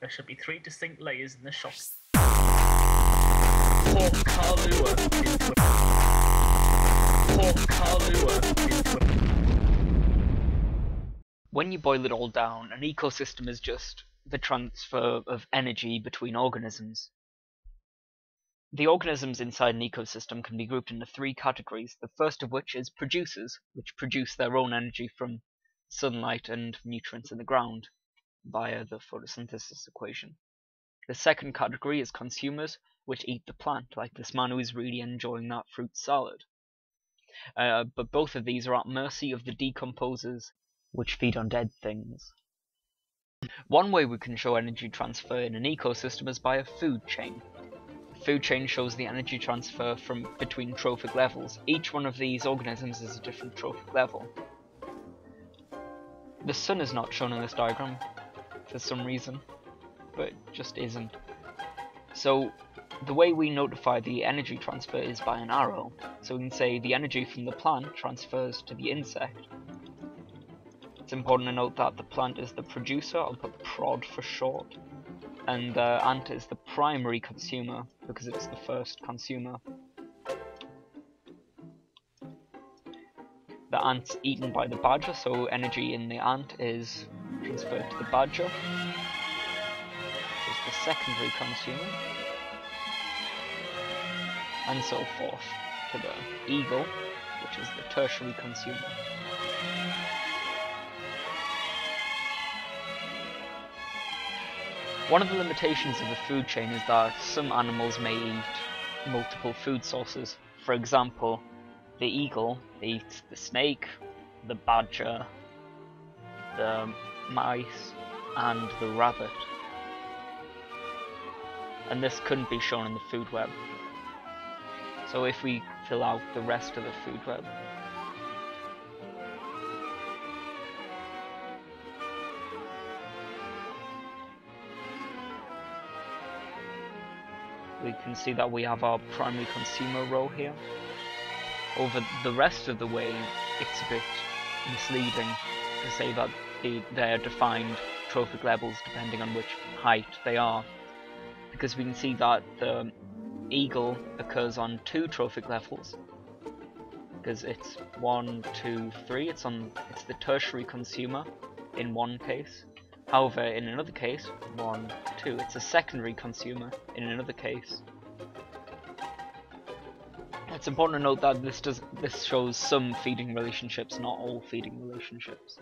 There should be 3 distinct layers in the shop. Pour Kahlua into a... Pour Kahlua into a... When you boil it all down, an ecosystem is just the transfer of energy between organisms. The organisms inside an ecosystem can be grouped into 3 categories, the first of which is producers, which produce their own energy from sunlight and nutrients in the ground via the photosynthesis equation. The second category is consumers, which eat the plant, like this man who is really enjoying that fruit salad. But both of these are at mercy of the decomposers, which feed on dead things. One way we can show energy transfer in an ecosystem is by a food chain. The food chain shows the energy transfer between trophic levels. Each one of these organisms is a different trophic level. The sun is not shown in this diagram for some reason, but it just isn't. So the way we notify the energy transfer is by an arrow. So we can say the energy from the plant transfers to the insect. It's important to note that the plant is the producer, I'll put prod for short, and the ant is the primary consumer because it's the first consumer. The ant's eaten by the badger, so energy in the ant is transferred to the badger, which is the secondary consumer, and so forth to the eagle, which is the tertiary consumer. One of the limitations of the food chain is that some animals may eat multiple food sources. For example, the eagle eats the snake, the badger, the mice, and the rabbit. And this couldn't be shown in the food web. So if we fill out the rest of the food web, we can see that we have our primary consumer row here. Over the rest of the way, it's a bit misleading to say that they are defined trophic levels depending on which height they are, because we can see that the eagle occurs on 2 trophic levels, because it's 1, 2, 3. It's the tertiary consumer in one case. However, in another case, 1, 2, it's a secondary consumer in another case. It's important to note that this shows some feeding relationships, not all feeding relationships.